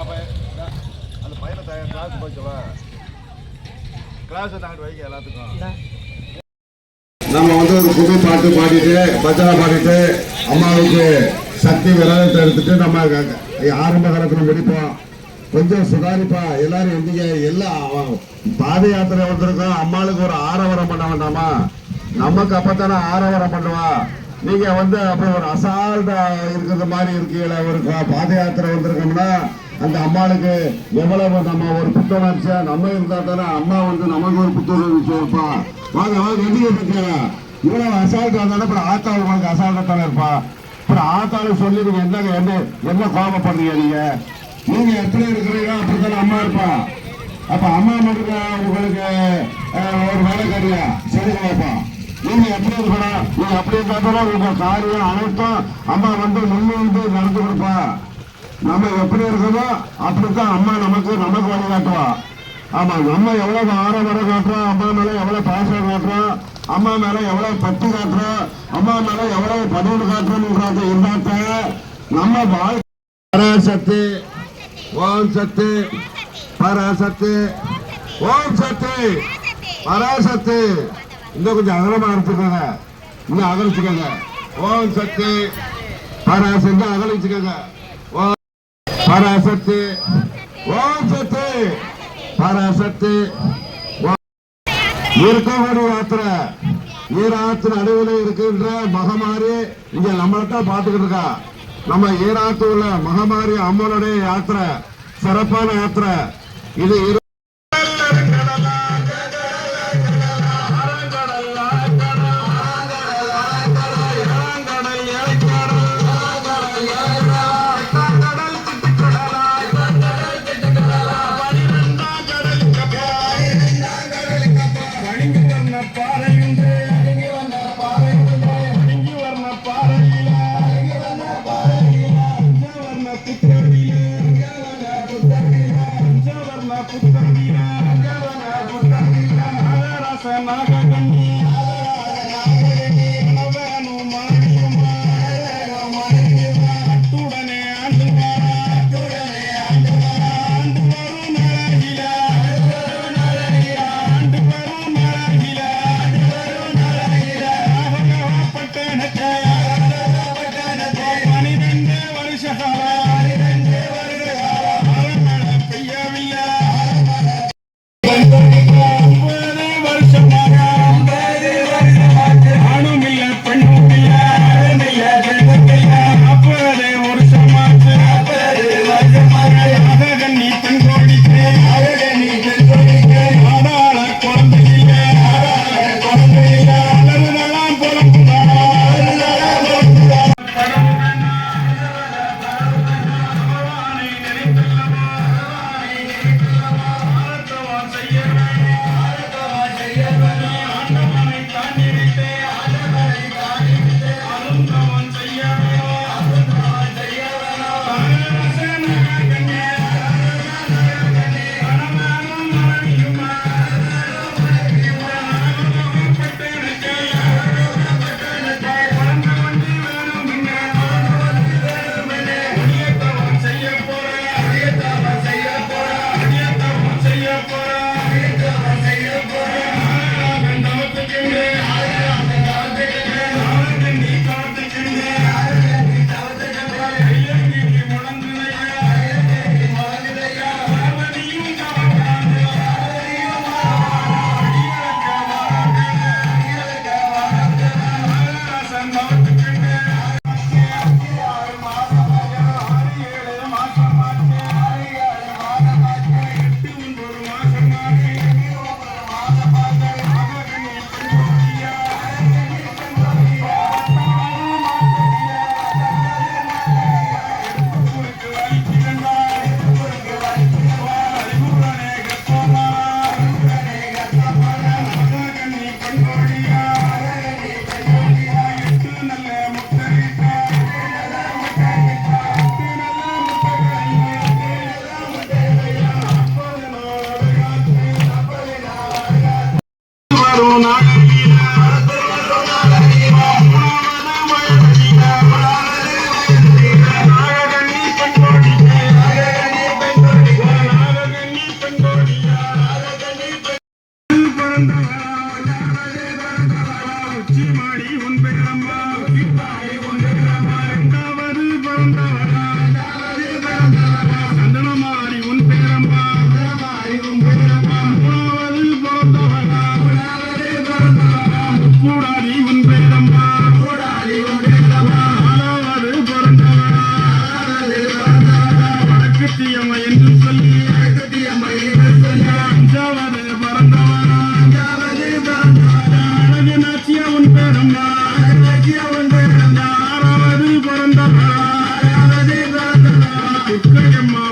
அந்த பையனை class போய்ச்சவா class நாங்கள் வைக்க எல்லாத்துக்கும் நம்ம வந்து ஒரு புது பாட்டு பாடிட்டு பஜனை பாடிட்டு அம்மாவுக்கு சக்தி விரதத்தை எடுத்துட்டு நம்ம ஆரம்ப காலத்தில் முடிப்போம். கொஞ்சம் சுதாரிப்பா எல்லாரும் எந்தீங்க எல்லாம் பாத யாத்திரை வந்திருக்கோம். அம்மாளுக்கு ஒரு ஆரவாரம் பண்ண வேண்டாமா? நமக்கு அப்பத்தானே ஆரவாரம் பண்ணுவா. நீங்க வந்து அப்படி ஒரு அசால்ட்டா இருக்கிறது மாதிரி இருக்கீங்களா? ஒரு பாத யாத்திரை வந்திருக்கோம்னா அந்த அம்மாளுக்கு எவ்வளவு நம்ம ஒரு புத்துணர்ச்சியா நம்ம இருந்தா தானே அம்மா வந்து நமக்கு ஒரு புத்துணர்ச்சி இருப்பா. வாங்க வாங்க எந்த இவ்வளவு அசால்ட்டா இருந்தாலும் அப்புறம் ஆத்தாள் உங்களுக்கு அசால்ட்டா தானே இருப்பா. அப்புறம் ஆத்தாளு சொல்லி நீங்க என்னங்க என்ன கோபப்படுறீங்க? நீங்க எப்படி இருக்கிறீங்களோ அப்படித்தானே அம்மா இருப்பா. அப்ப அம்மா மட்டும் உங்களுக்கு ஒரு வேலை கறியா சரிங்களாப்பா? நீங்க எப்படி இருக்கணும்? நீங்க அப்படி இருந்தாலும் உங்க காரியம் அனைத்தும் அம்மா வந்து முன்னிருந்து நடந்து கொடுப்பா. நம்ம எப்படி இருக்கணும் அப்படித்தான் அம்மா நமக்கு வழிகாட்டுவா. ஆமா, நம்ம எவ்வளவு ஆரவாரம் காட்டுறோம், அம்மா மேல எவ்வளவு பாசம் காட்டுறோம், அம்மா மேல எவ்வளவு பத்து காட்டுறோம், அம்மா மேல எவ்வளவு பதிவு காட்டுறோம்ன்றது இருந்தாத்த நம்ம வாழ்க்கை. பராசக்தி ஓம் சக்தி பராசக்தி ஓம் சக்தி பராசக்தி. இன்னும் கொஞ்சம் அகலமா அரைச்சுக்கோங்க, இன்னும் அகலிச்சுக்கோங்க. ஓம் சக்தி பராசக்தி அகலிச்சுக்கோங்க. ஓம் பராசக்தி ஓம் சக்தி பராசக்தி. இருக்கக்கூடிய யாத்திரை ஈராத்து நடுவில் இருக்கின்ற மகமாரி இங்க நம்மளைத்தான் பார்த்துக்கிட்டு இருக்கா. நம்ம ஈராத்து உள்ள மகமாரி அம்மனுடைய யாத்திரை சிறப்பான யாத்திரை இது. சத்தியம்மா என்று சொல்லி அஞ்சாவது பிறந்தவனா அழகு நாச்சியா உன் பேரம்மா ஆறாவது பிறந்தவனா துர்க்கையம்மா